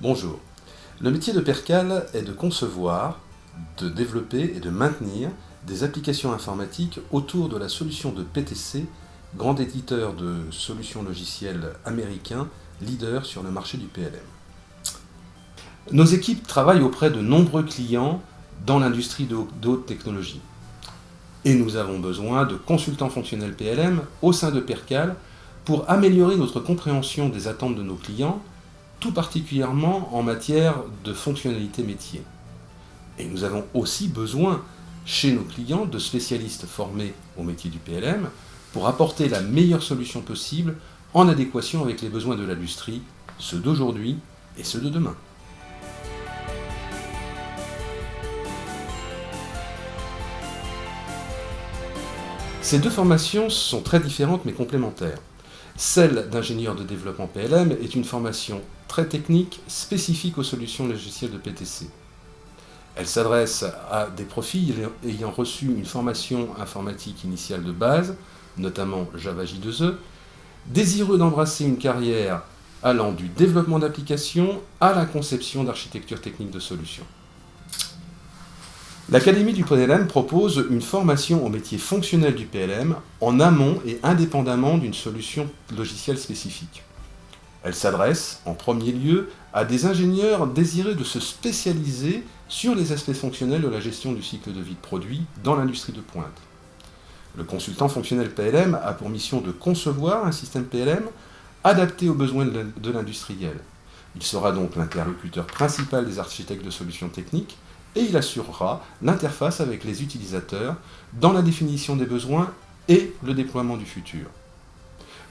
Bonjour. Le métier de percale est de concevoir, de développer et de maintenir des applications informatiques autour de la solution de PTC, grand éditeur de solutions logicielles américain, leader sur le marché du PLM. Nos équipes travaillent auprès de nombreux clients dans l'industrie de haute technologie. Et nous avons besoin de consultants fonctionnels PLM au sein de Percale pour améliorer notre compréhension des attentes de nos clients, tout particulièrement en matière de fonctionnalité métier. Et nous avons aussi besoin, chez nos clients, de spécialistes formés au métier du PLM pour apporter la meilleure solution possible en adéquation avec les besoins de l'industrie, ceux d'aujourd'hui et ceux de demain. Ces deux formations sont très différentes mais complémentaires. Celle d'ingénieur de développement PLM est une formation très technique, spécifique aux solutions logicielles de PTC. Elle s'adresse à des profils ayant reçu une formation informatique initiale de base, notamment Java J2E, désireux d'embrasser une carrière allant du développement d'applications à la conception d'architecture technique de solutions. L'Académie du PLM propose une formation au métier fonctionnel du PLM en amont et indépendamment d'une solution logicielle spécifique. Elle s'adresse, en premier lieu, à des ingénieurs désireux de se spécialiser sur les aspects fonctionnels de la gestion du cycle de vie de produit dans l'industrie de pointe. Le consultant fonctionnel PLM a pour mission de concevoir un système PLM adapté aux besoins de l'industriel. Il sera donc l'interlocuteur principal des architectes de solutions techniques et il assurera l'interface avec les utilisateurs dans la définition des besoins et le déploiement du futur.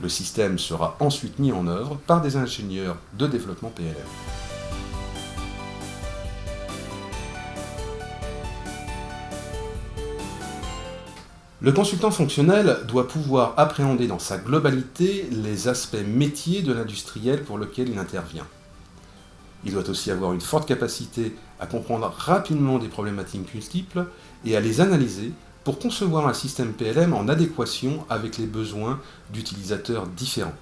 Le système sera ensuite mis en œuvre par des ingénieurs de développement PLM. Le consultant fonctionnel doit pouvoir appréhender dans sa globalité les aspects métiers de l'industriel pour lequel il intervient. Il doit aussi avoir une forte capacité à comprendre rapidement des problématiques multiples et à les analyser pour concevoir un système PLM en adéquation avec les besoins d'utilisateurs différents.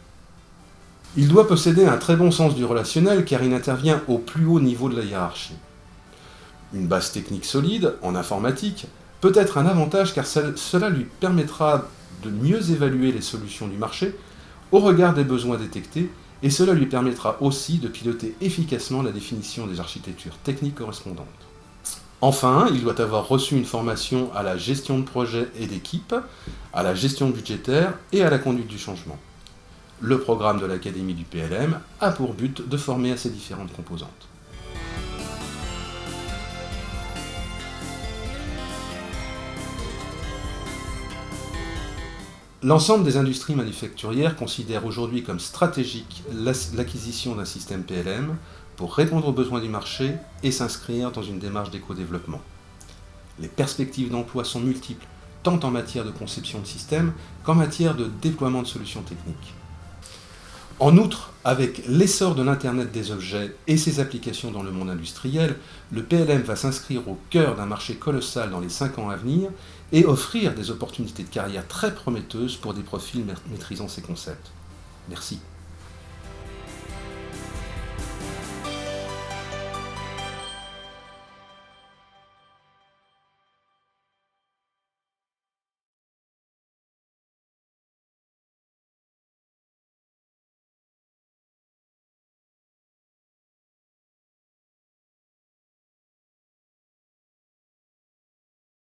Il doit posséder un très bon sens du relationnel car il intervient au plus haut niveau de la hiérarchie. Une base technique solide en informatique peut être un avantage car cela lui permettra de mieux évaluer les solutions du marché au regard des besoins détectés et cela lui permettra aussi de piloter efficacement la définition des architectures techniques correspondantes. Enfin, il doit avoir reçu une formation à la gestion de projet et d'équipe, à la gestion budgétaire et à la conduite du changement. Le programme de l'Académie du PLM a pour but de former à ces différentes composantes. L'ensemble des industries manufacturières considèrent aujourd'hui comme stratégique l'acquisition d'un système PLM pour répondre aux besoins du marché et s'inscrire dans une démarche d'éco-développement. Les perspectives d'emploi sont multiples, tant en matière de conception de système qu'en matière de déploiement de solutions techniques. En outre, avec l'essor de l'Internet des objets et ses applications dans le monde industriel, le PLM va s'inscrire au cœur d'un marché colossal dans les 5 ans à venir et offrir des opportunités de carrière très prometteuses pour des profils maîtrisant ces concepts. Merci.